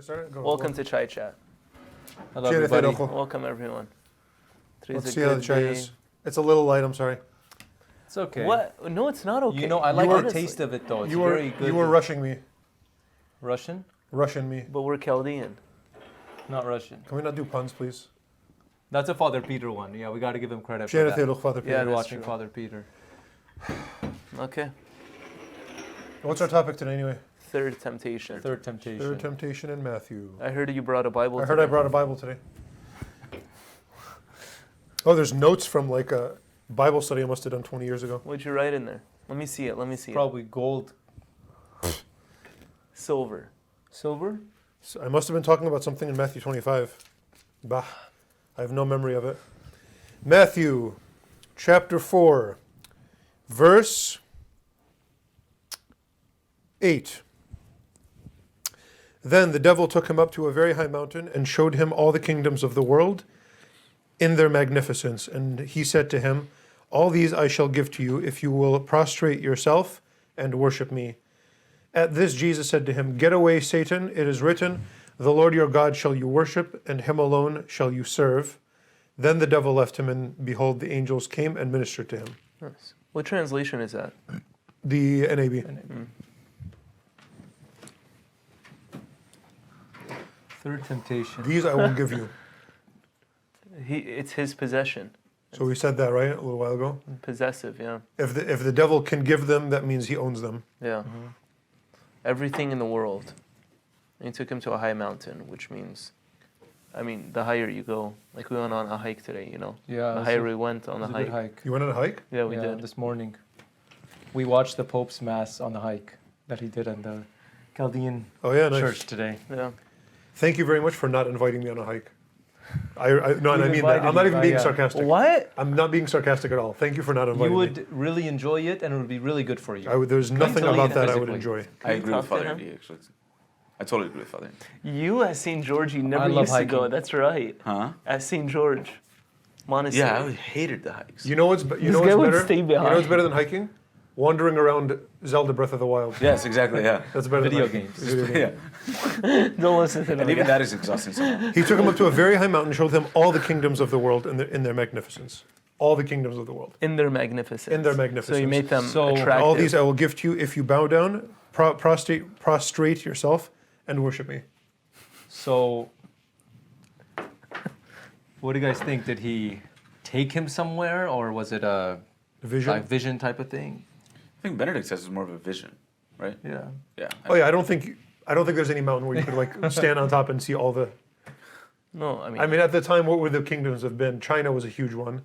Welcome to Chai Chat. Hello, everybody. Welcome, everyone. Today's Let's a see how good the chai day. is. It's a little light, I'm sorry. It's okay. What? No, it's not okay. You know, I like the Honestly. taste of it though. It's You were very good. you were rushing me. Russian? Rushing me. But we're Chaldean. Not Russian. Can we not do puns, please? That's a Father Peter one. Yeah, we got to give him credit for Share that. Father Peter. Yeah, You're that's watching true. Father Peter. Okay. What's our topic today anyway? Third temptation. Third temptation. Third temptation in Matthew. I heard you brought a Bible. I heard today. I brought a Bible today. Oh, there's notes from like a Bible study I must have done 20 years ago. What'd you write in there? Let me see it. Let me see Probably gold. it. Silver. Silver? So I must have been talking about something in Matthew 25. Bah, I have no memory of it. Matthew chapter 4, verse 8. Then the devil took him up to a very high mountain and showed him all the kingdoms of the world in their magnificence. And he said to him, all these I shall give to you if you will prostrate yourself and worship me. At this Jesus said to him, get away, Satan, it is written, the Lord your God shall you worship, and him alone shall you serve. Then the devil left him, and behold, the angels came and ministered to him. Nice. What translation is that? The NAB. Third temptation. These I will give you. It's his possession. So we said that, right, a little while ago? Possessive, yeah. If the devil can give them, that means he owns them. Yeah. Everything in the world. And he took him to a high mountain, which means, I mean, the higher you go, like we went on a hike today, you know. Yeah. The higher we went on it the was a good hike. hike. You went on a hike? Yeah, we Yeah, did. this morning. We watched the Pope's Mass on the hike that he did on the Chaldean Oh yeah, nice. Church today. Yeah. Thank you very much for not inviting me on a hike. No, and We've I mean that. invited I'm not you, even being yeah. sarcastic. What? I'm not being sarcastic at all. Thank you for not inviting You me. would really enjoy it, and it would be really good for you. There's nothing tell you about that I would physically. enjoy. I agree with talk to Father him? Andy, actually. I totally agree with Father Andy. You at St. George, you never I love used to go. hiking. That's right. Huh? At St. George Monastery. Yeah, I hated the hikes. You know what's This what's guy would better? stay You know what's behind. better than hiking? Wandering around Zelda Breath of the Wild. Yes, exactly, yeah. That's better Video than hiking. games. Video games. Yeah. Don't listen to them. And even that is exhausting sometimes. He took him up to a very high mountain, showed him all the kingdoms of the world in their magnificence. All the kingdoms of the world. In their magnificence. In their magnificence. So you made them So, attractive. All these I will give to you if you bow down, prostrate yourself, and worship me. So, what do you guys think? Did he take him somewhere, or was it a Vision. like vision type of thing? I think Benedict says it's more of a vision, right? Yeah. Yeah. Oh yeah, I don't think there's any mountain where you could like stand on top and see all the. No, I mean, I mean, at the time, what would the kingdoms have been? China was a huge one.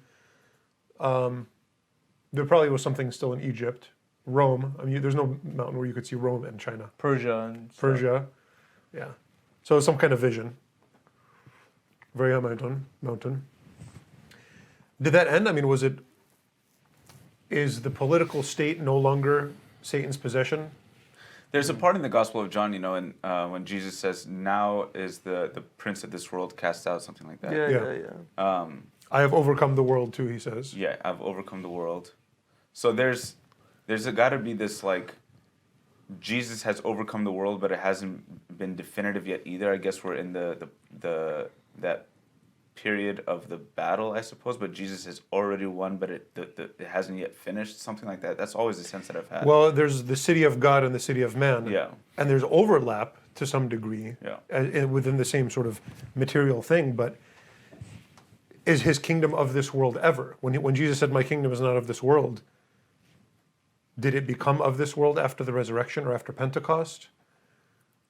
There probably was something still in Egypt, Rome. I mean, there's no mountain where you could see Rome and China. Persia and stuff. Persia, yeah. So some kind of vision. Very high mountain. Did that end? I mean, is the political state no longer Satan's possession? There's a part in the Gospel of John, you know, and when Jesus says, now is the prince of this world cast out, something like that. yeah. I have overcome the world too, he says. Yeah, I've overcome the world. So there's got to be this, like, Jesus has overcome the world, but it hasn't been definitive yet either. I guess we're in that period of the battle, I suppose, but Jesus has already won, but it hasn't yet finished, something like that. That's always the sense that I've had. Well, there's the city of God and the city of man. Yeah. And there's overlap to some degree Yeah. within the same sort of material thing, but is his kingdom of this world ever? When Jesus said, my kingdom is not of this world, did it become of this world after the resurrection or after Pentecost?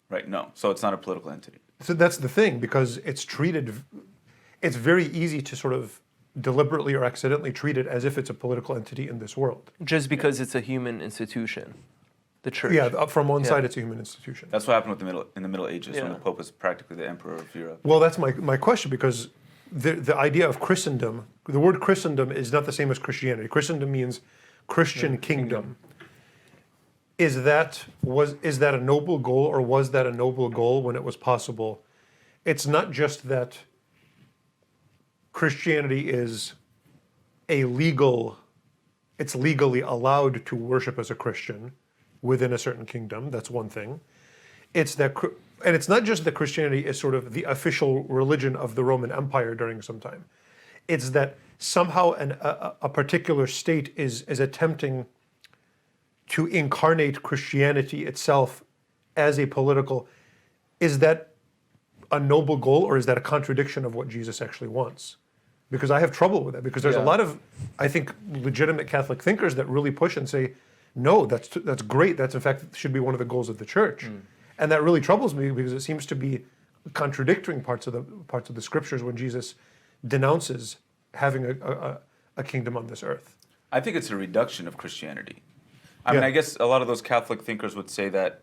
Right, no. So it's not a political entity. So that's the thing, because it's very easy to sort of deliberately or accidentally treat it as if it's a political entity in this world. Just because it's a human institution. The church. Yeah, from one side it's a human institution. That's what happened in the Middle Ages when Yeah. the Pope was practically the emperor of Europe. Well, that's my question, because the idea of Christendom, the word Christendom is not the same as Christianity. Christendom means Christian kingdom. Is that a noble goal, or was that a noble goal when it was possible? It's not just that Christianity is it's legally allowed to worship as a Christian within a certain kingdom. That's one thing. It's that, and it's not just that Christianity is sort of the official religion of the Roman Empire during some time. It's that somehow a particular state is attempting to incarnate Christianity itself as a political. Is that a noble goal, or is that a contradiction of what Jesus actually wants? Because I have trouble with that, because there's a lot of, I think, legitimate Catholic thinkers that really push and say, no, that's great. That's in fact should be one of the goals of the church, and that really troubles me because it seems to be contradicting parts of the scriptures when Jesus denounces having a kingdom on this earth. I think it's a reduction of Christianity. I mean, I guess a lot of those Catholic thinkers would say that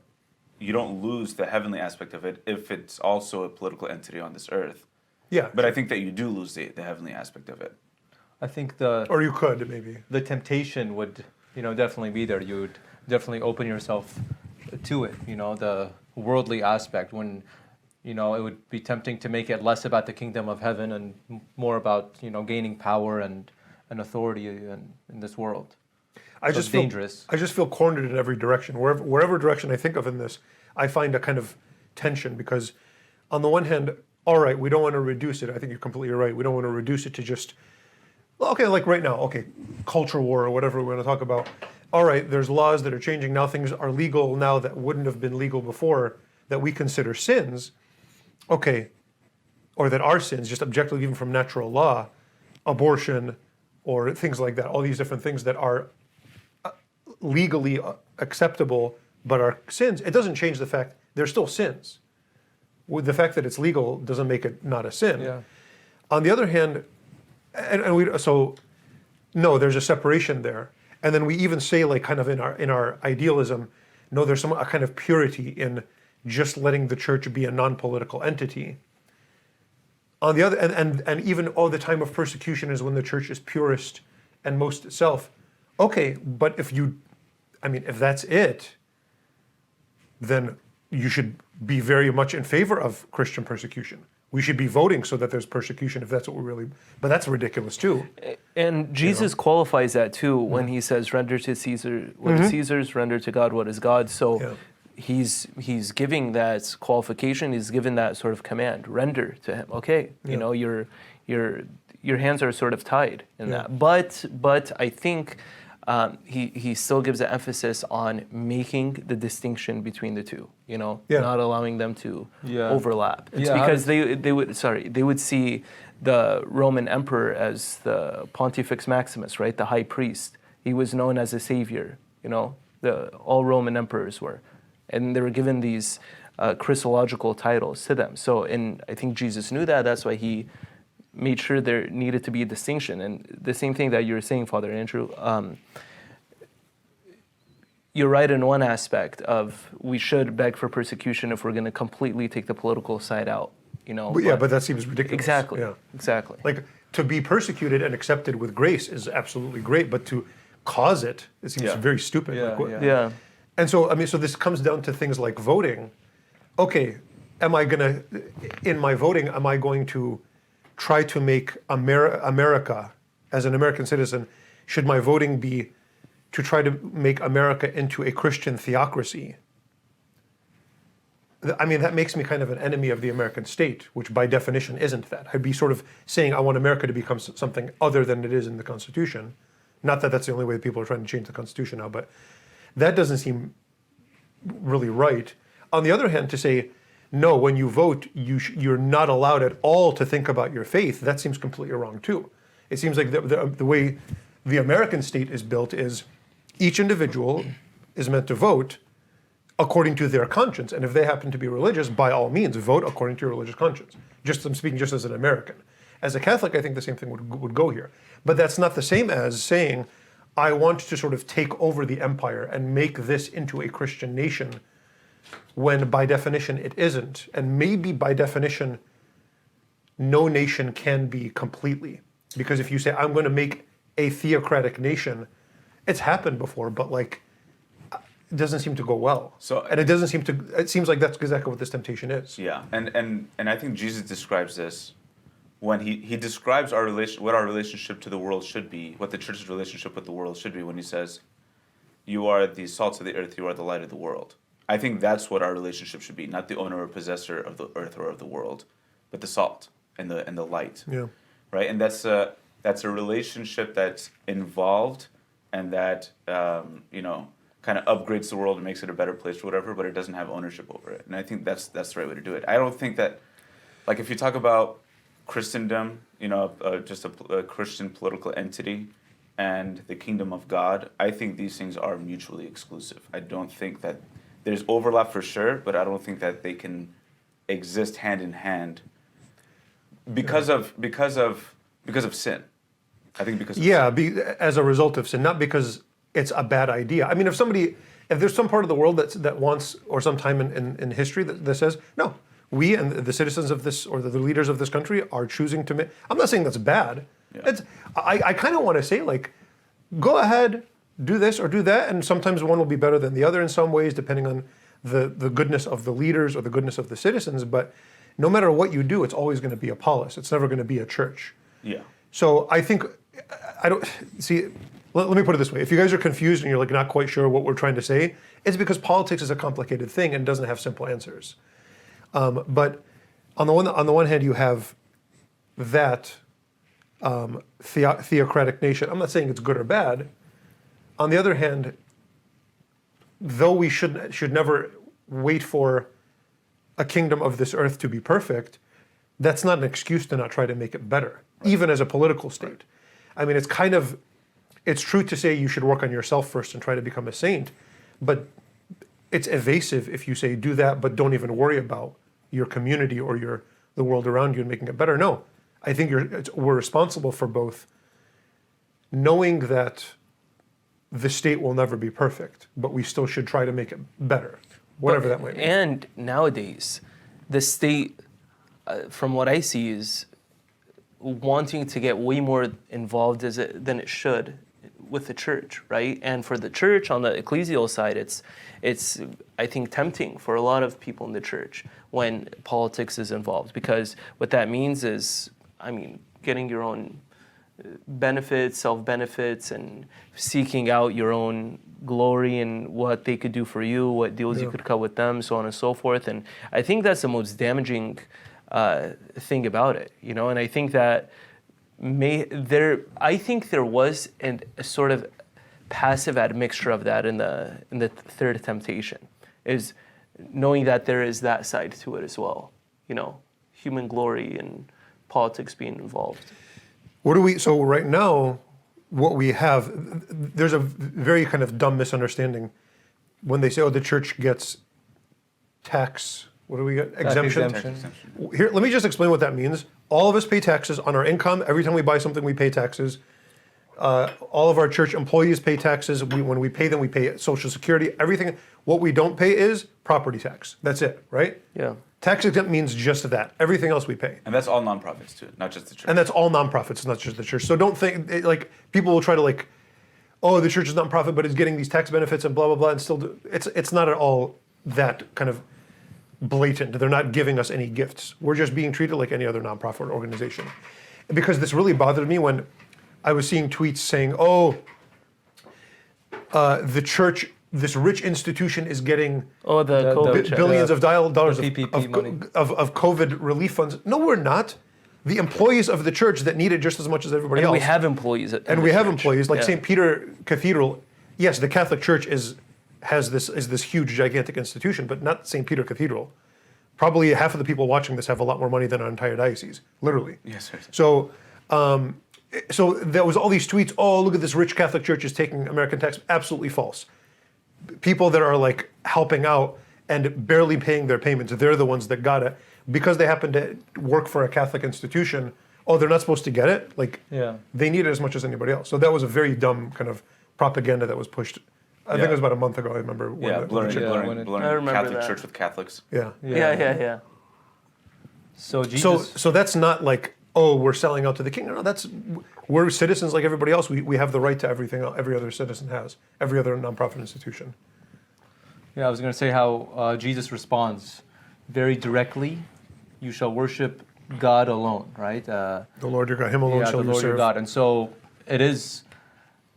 you don't lose the heavenly aspect of it if it's also a political entity on this earth. Yeah, But I think that you do lose the heavenly aspect of it. I think or you could maybe. the temptation would, definitely be there. You would definitely open yourself to it. The worldly aspect, when, it would be tempting to make it less about the kingdom of heaven and more about, gaining power and authority in this world. I just feel dangerous. I just feel cornered in every direction. Wherever direction I think of in this, I find a kind of tension, because on the one hand, all right, we don't want to reduce it. I think you're completely right. We don't want to reduce it to just, okay, like right now, okay, culture war or whatever we're going to talk about. All right, there's laws that are changing now. Things are legal now that wouldn't have been legal before, that we consider sins. Okay, or that are sins, just objectively, even from natural law, abortion or things like that. All these different things that are legally acceptable but are sins. It doesn't change the fact they're still sins. With the fact that it's legal doesn't make it not a sin. Yeah. On the other hand, no, there's a separation there. And then we even say, like, kind of in our idealism, no, there's a kind of purity in just letting the church be a non-political entity. On the other, and even the time of persecution is when the church is purest and most itself. Okay, but if that's it, then you should be very much in favor of Christian persecution. We should be voting so that there's persecution if that's what we really. But that's ridiculous too. And Jesus qualifies that too when he says, "Render to Caesar what is Caesar's, render to God what is God's." So he's giving that qualification. He's given that sort of command: render to him. Okay, your hands are sort of tied in that. But I think. He still gives an emphasis on making the distinction between the two, not allowing them to overlap. It's because they would see the Roman emperor as the Pontifex Maximus, right? The high priest. He was known as a savior, all Roman emperors were. And they were given these Christological titles to them. So, and I think Jesus knew that. That's why he made sure there needed to be a distinction. And the same thing that you were saying, Father Andrew, you're right in one aspect of we should beg for persecution if we're going to completely take the political side out, But that seems ridiculous. Exactly. Yeah. Exactly. Like, to be persecuted and accepted with grace is absolutely great, but to cause it seems very stupid. Yeah. And so, so this comes down to things like voting. Okay, in my voting, am I going to try to make America, as an American citizen, should my voting be to try to make America into a Christian theocracy? That makes me kind of an enemy of the American state, which by definition isn't that. I'd be sort of saying I want America to become something other than it is in the Constitution. Not that that's the only way that people are trying to change the Constitution now, but that doesn't seem really right. On the other hand, to say, no, when you vote, you're not allowed at all to think about your faith, that seems completely wrong too. It seems like the way the American state is built is each individual is meant to vote according to their conscience. And if they happen to be religious, by all means, vote according to your religious conscience. I'm speaking just as an American. As a Catholic, I think the same thing would go here. But that's not the same as saying, I want to sort of take over the empire and make this into a Christian nation, when by definition it isn't. And maybe by definition, no nation can be completely. Because if you say, I'm going to make a theocratic nation, it's happened before, but it doesn't seem to go well. And it seems like that's exactly what this temptation is. Yeah, and I think Jesus describes this when he describes what our relationship to the world should be, what the church's relationship with the world should be, when he says, you are the salt of the earth, you are the light of the world. I think that's what our relationship should be, not the owner or possessor of the earth or of the world, but the salt and the light. Yeah. Right? And that's a relationship that's involved and that kind of upgrades the world and makes it a better place or whatever, but it doesn't have ownership over it. And I think that's the right way to do it. I don't think that, like, if you talk about Christendom, just a Christian political entity and the kingdom of God, I think these things are mutually exclusive. I don't think that there's overlap for sure, but I don't think that they can exist hand in hand because of sin. I think because of sin. As a result of sin, not because it's a bad idea. I mean, if there's some part of the world that wants, or some time in history that says, no, we and the citizens of this, or the leaders of this country are choosing to make, I'm not saying that's bad. Yeah. I kind of want to say, like, go ahead, do this or do that, and sometimes one will be better than the other in some ways, depending on the goodness of the leaders or the goodness of the citizens, but no matter what you do, it's always going to be a polis. It's never going to be a church. Yeah. So I think, let me put it this way. If you guys are confused and you're like not quite sure what we're trying to say, it's because politics is a complicated thing and doesn't have simple answers. But on the one hand, you have that theocratic nation. I'm not saying it's good or bad. On the other hand, though we should never wait for a kingdom of this earth to be perfect, that's not an excuse to not try to make it better, even as a political state. I mean, it's true to say you should work on yourself first and try to become a saint, but it's evasive if you say do that, but don't even worry about your community or the world around you and making it better. No, I think we're responsible for both, knowing that the state will never be perfect, but we still should try to make it better, whatever that might be. And nowadays, the state, from what I see, is wanting to get way more involved than it should with the church, right? And for the church, on the ecclesial side, it's I think tempting for a lot of people in the church when politics is involved, because what that means is, getting your own benefits, self-benefits, and seeking out your own glory and what they could do for you, what deals you could cut with them, so on and so forth. And I think that's the most damaging thing about it, And I think that I think there was a sort of passive admixture of that in the third temptation, is knowing that there is that side to it as well, human glory and politics being involved. So right now, what we have, there's a very kind of dumb misunderstanding when they say, the church gets tax, what do we get? Exemption. Here, let me just explain what that means. All of us pay taxes on our income. Every time we buy something, we pay taxes. All of our church employees pay taxes. When we pay them, we pay Social Security, everything. What we don't pay is property tax. That's it, right? Yeah. Tax exempt means just that. Everything else we pay. And that's all nonprofits too, not just the church. And that's all nonprofits, not just the church. So don't think, people will try to the church is nonprofit, but it's getting these tax benefits and blah, blah, blah, and still it's not at all that kind of blatant. They're not giving us any gifts. We're just being treated like any other nonprofit organization. Because this really bothered me when I was seeing tweets saying, the church, this rich institution is getting billions of dollars of COVID relief funds. No, we're not. The employees of the church that need it just as much as everybody else. We have employees. Employees like St. Peter Cathedral. Yes, the Catholic Church is this huge, gigantic institution, but not St. Peter Cathedral. Probably half of the people watching this have a lot more money than our entire diocese, literally. Yes. So there was all these tweets. Look at this rich Catholic Church is taking American tax. Absolutely false. People that are helping out and barely paying their payments, they're the ones that got it because they happen to work for a Catholic institution. They're not supposed to get it. They need it as much as anybody else. So that was a very dumb kind of propaganda that was pushed. I think it was about a month ago. I remember. Blurring Catholic that. Church with Catholics. Yeah. So Jesus. So that's not we're selling out to the king. No, we're citizens like everybody else. We have the right to everything every other citizen has, every other nonprofit institution. Yeah, I was going to say how Jesus responds very directly. You shall worship God alone, right? The Lord your God, Him alone shall you serve. The Lord your God. And so it is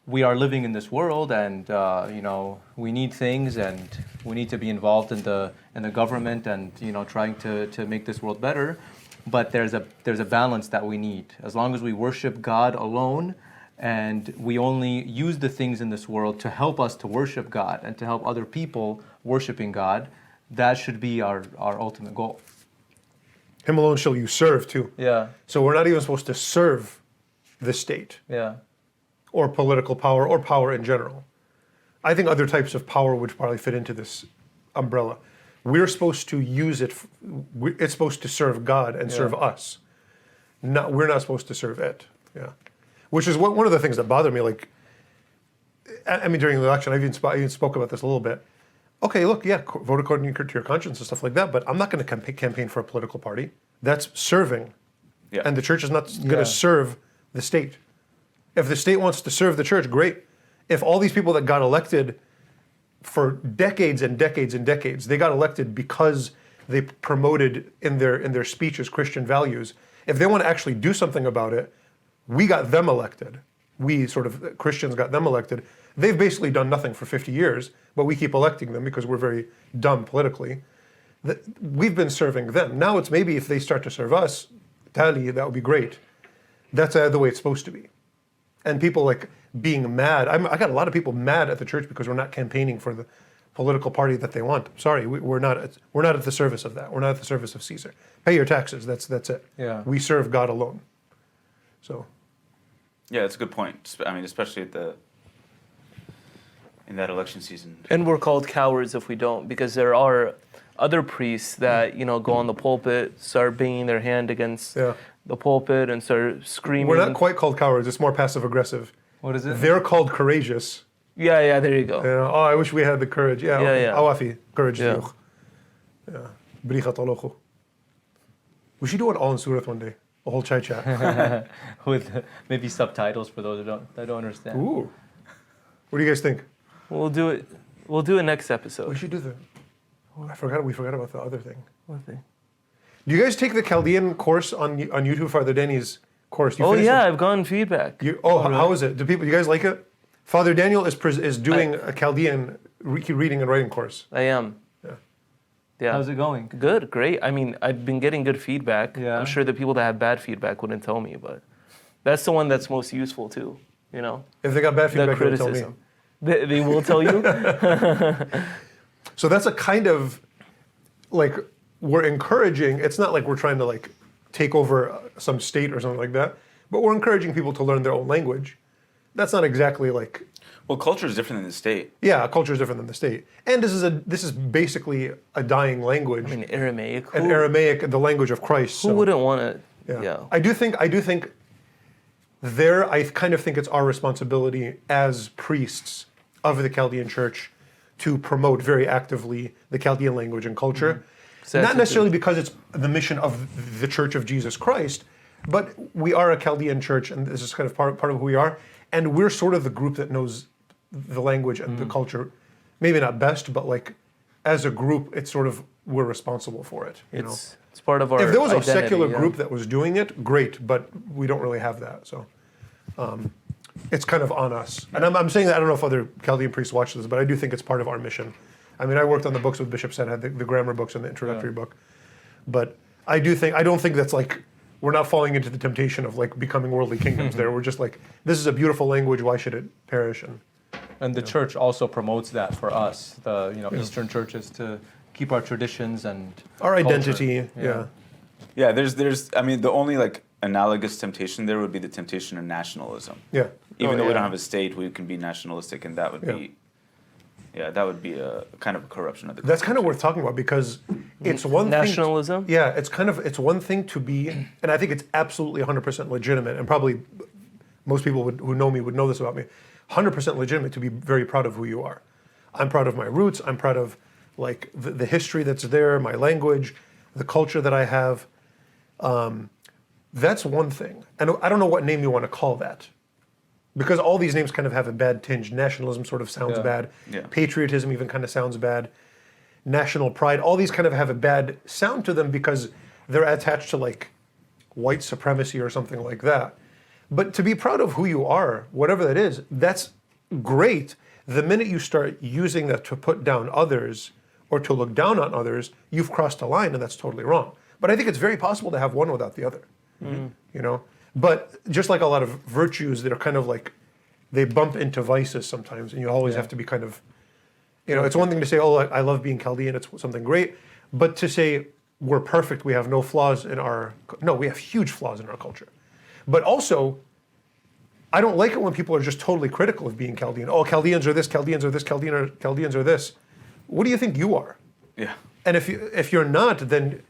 we are living in this world, and you know, we need things, and we need to be involved in the government, and you know, trying to make this world better. But there's a balance that we need. As long as we worship God alone, and we only use the things in this world to help us to worship God and to help other people worshiping God, that should be our ultimate goal. Him alone shall you serve too. Yeah. So we're not even supposed to serve the state Yeah. or political power or power in general. I think other types of power would probably fit into this umbrella. We're supposed to use it. It's supposed to serve God and serve us. We're not supposed to serve it. Yeah. Which is one of the things that bothered me. Like, I mean, during the election, I even spoke about this a little bit. Okay, look, yeah, vote according to your conscience and stuff like that, but I'm not going to campaign for a political party. That's serving. Yeah. And the church is not going to serve the state. If the state wants to serve the church, great. If all these people that got elected for decades and decades and decades, they got elected because they promoted in their speeches Christian values. If they want to actually do something about it, we got them elected. We sort of, Christians got them elected. They've basically done nothing for 50 years, but we keep electing them because we're very dumb politically. We've been serving them. Now it's maybe if they start to serve us, tali, that would be great. That's the way it's supposed to be. And people like being mad. I got a lot of people mad at the church because we're not campaigning for the political party that they want. Sorry, we're not at the service of that. We're not at the service of Caesar. Pay your taxes. That's it. Yeah. We serve God alone. So. Yeah, that's a good point. I mean, especially in that election season. And we're called cowards if we don't, because there are other priests that, you know, go on the pulpit, start banging their hand against the pulpit and start screaming. We're not quite called cowards. It's more passive aggressive. What is it? They're called courageous. Yeah, there you go. Oh, I wish we had the courage. Yeah. Awafi, courage. Yeah. Brigat alochu. We should do it all in Surat one day. A whole chai chat. With maybe subtitles for those that don't understand. Ooh. What do you guys think? We'll do it. We'll do it next episode. We should do we forgot about the other thing. What thing? Do you guys take the Chaldean course on YouTube, Father Danny's course? You finished it? I've gotten feedback. How is it? Do you guys like it? Father Daniel is doing a Chaldean reading and writing course. I am. Yeah. How's it going? Good, great. I mean, I've been getting good feedback. Yeah. I'm sure the people that have bad feedback wouldn't tell me, but that's the one that's most useful too, you know? If they got bad The feedback, they'll tell me. criticism. They will tell you? So that's a kind of, like, we're encouraging, it's not like we're trying to, like, take over some state or something like that, but we're encouraging people to learn their own language. That's not exactly like... Well, culture is different than the state. Yeah, culture is different than the state. And this is basically a dying language. I mean, Aramaic. And Aramaic, the language of Christ. Who wouldn't want to? Yeah. I do think I kind of think it's our responsibility as priests of the Chaldean Church to promote very actively the Chaldean language and culture. Mm-hmm. Not necessarily because it's the mission of the Church of Jesus Christ, but we are a Chaldean church, and this is kind of part of who we are. And we're sort of the group that knows the language and the culture, maybe not best, but like as a group, it's sort of, we're responsible for it. It's part of our If there was a identity, secular group that was doing it, great, but we don't really have that. So it's kind of on us. And I'm saying that, I don't know if other Chaldean priests watch this, but I do think it's part of our mission. I mean, I worked on the books with Bishop Said, had the grammar books and the introductory book. But I don't think that's like, we're not falling into the temptation of like becoming worldly kingdoms there. We're just like, this is a beautiful language, why should it perish? And the church also promotes that for us, Eastern churches, to keep our traditions and our culture. identity. Yeah, there's I mean, the only like analogous temptation there would be the temptation of nationalism. Yeah. Even though we don't have a state, we can be nationalistic, and that would be a kind of a corruption of the That's kind of worth talking about, because it's one nationalism? thing. It's one thing to be, and I think it's absolutely 100% legitimate, and probably most people who know me would know this about me, 100% legitimate to be very proud of who you are. I'm proud of my roots. I'm proud of like the history that's there, my language, the culture that I have. That's one thing. And I don't know what name you want to call that, because all these names kind of have a bad tinge. Nationalism sort of sounds bad. Yeah. Patriotism even kind of sounds bad. National pride, all these kind of have a bad sound to them because they're attached to like white supremacy or something like that. But to be proud of who you are, whatever that is, that's great. The minute you start using that to put down others or to look down on others, you've crossed a line, and that's totally wrong. But I think it's very possible to have one without the other. You know? But just like a lot of virtues that are kind of like, they bump into vices sometimes, and you always have to be kind of, you know, it's one thing to say, oh, I love being Chaldean, it's something great, but to say we're perfect, we have no flaws in no, we have huge flaws in our culture. But also, I don't like it when people are just totally critical of being Chaldean. Oh, Chaldeans are this, Chaldeans are this, Chaldeans are this. What do you think you are? Yeah. And if you're not, then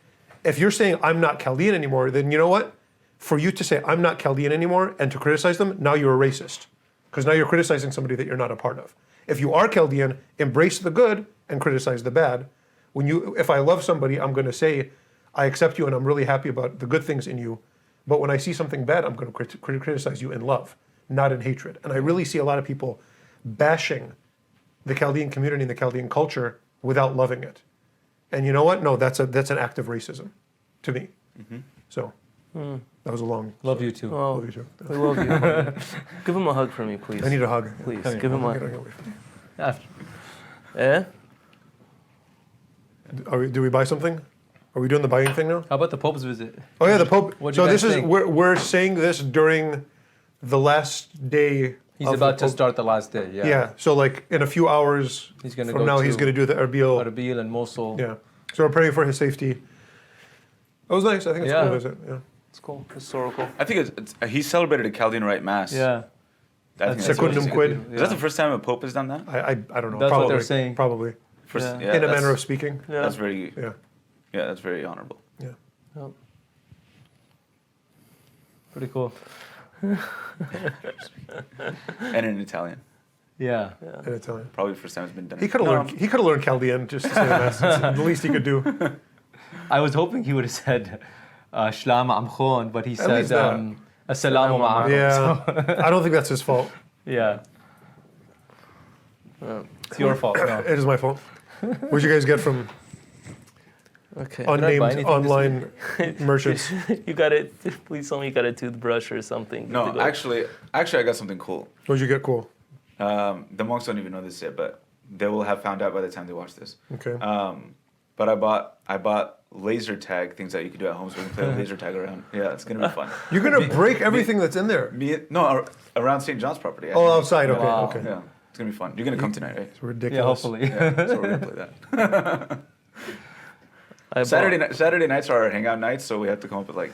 if you're saying I'm not Chaldean anymore, then you know what? For you to say I'm not Chaldean anymore and to criticize them, now you're a racist. Because now you're criticizing somebody that you're not a part of. If you are Chaldean, embrace the good and criticize the bad. If I love somebody, I'm going to say, I accept you and I'm really happy about the good things in you. But when I see something bad, I'm going to criticize you in love, not in hatred. And I really see a lot of people bashing the Chaldean community and the Chaldean culture without loving it. And you know what? No, that's an act of racism to me. So that was a long. Love you too. Oh, Love you too. we love you. Give him a hug for me, please. I need a hug. Please, Come here. give him a Get hug. away from me. After. Eh? Do we buy something? Are we doing the buying thing now? How about the Pope's visit? Oh yeah, the Pope. What'd So you guys this is think? we're saying this during the last day. He's of about the to Pope. start the last day. Yeah. Yeah. So like in a few hours He's gonna from go now, to he's going to do the Erbil. Erbil and Mosul. Yeah. So we're praying for his safety. It was nice. I think it's a Yeah. cool visit. Yeah. It's cool. Historical. I think he celebrated a Chaldean Rite Mass. Yeah. I think that's Secundum amazing. quid. Is that the first time a pope has done that? I don't know. That's what probably, they're saying. Probably. First, Yeah. yeah, In a that's- manner of speaking. Yeah. That's very, Yeah. yeah, that's very honorable. Yeah. Yep. Pretty cool. And in Italian. Yeah. In Italian. Probably the first time it's been done. He could have learned. He could have learned Chaldean just to say the mass. It's the least he could do. I was hoping he would have said Shlama Amkhon, but he At said least that. Assalamu alaikum. Yeah. I don't think that's his fault. Yeah. It's your fault. No. It is my fault. What'd you guys get from Okay. I buy unnamed anything this online merchants? You got it. Please tell me you got a toothbrush or something. No, to go. actually, I got something cool. What'd you get? Cool. The monks don't even know this yet, but they will have found out by the time they watch this. Okay. But I bought laser tag things that you can do at home, so we can play laser tag around. Yeah, it's gonna be fun. You're gonna break everything that's in there. Around St. John's property. Oh, actually. outside. Okay. Wow. Okay. Yeah, it's gonna be fun. You're gonna come tonight, right? It's Yeah, ridiculous. hopefully. Yeah, so we're gonna play that. I bought- Saturday nights are our hangout nights, so we have to come up with like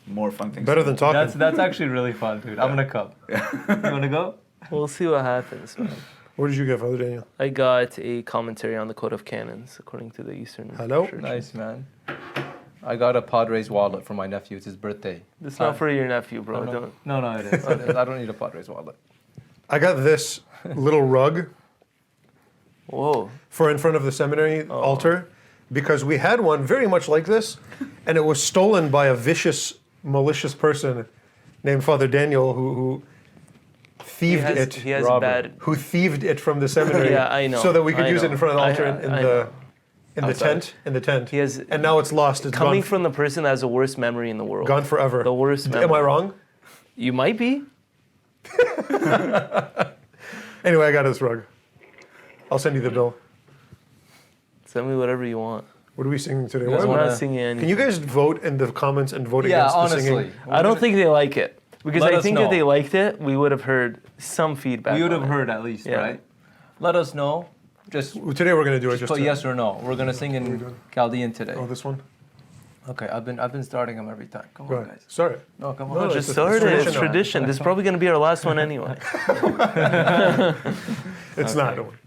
more fun things. Better than talking. That's actually really fun, dude. I'm gonna come. You wanna go? We'll see what happens, man. What did you get, Father Daniel? I got a commentary on the Code of Canons, according to the Eastern Hello? Church. Nice, man. I got a Padres wallet for my nephew. It's his birthday. It's not for your nephew, bro. Don't. No, it is. It is. I don't need a Padres wallet. I got this little rug Whoa. for in front of the seminary altar because we had one very much like this, and it was stolen by a vicious, malicious person named Father Daniel who thieved it. He has Robert. bad. Who thieved it from the seminary? Yeah, I know. So that we could I use it know. in front of the I- altar I know. in the Outside. tent. In the tent. He has. And now it's lost. It's Coming gone, from the person that has the worst memory in the world. gone forever. The worst memory. Am I wrong? You might be. Anyway, I got this rug. I'll send you the bill. Send me whatever you want. What are we singing today? You guys I'm Why- wanna- not singing anything. Can you guys vote in the comments and vote Yeah, against the honestly. singing? I don't think they like it. Because Let I us think know. if they liked it, we would have heard some feedback. We would on have it. heard at least, Yeah. right? Let us know. Just Today we're going to do it just put to, yes or no. We're gonna sing in Chaldean today. Oh, this one? Okay, I've been starting them every time. Come Go on, ahead. guys. Sorry. No, come No, on. it's Just a- start it's it. It's tradition. tradition. This is probably going to be our last one anyway. It's not. Don't worry.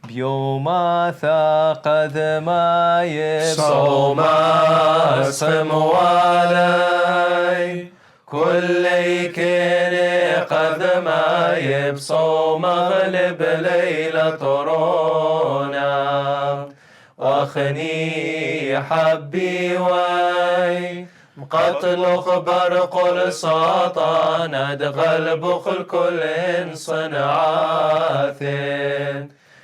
بيوم ثقد ما صوم يبصم علي كل كان قد ما يبصم مغلب ليلة رونا واخني حبي وي قتل خبر قل ساطان ادغل بخل كل صنعات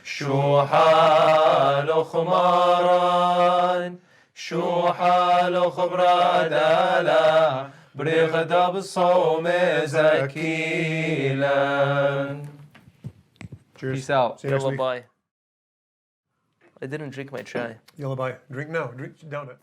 شو حال خماران شو حال خبرة دالا برغدا بالصوم زكيلا. Cheers. Peace out. See you next Yalla week. bye. I didn't drink my chai. Yalla bye. Drink now. Drink down it.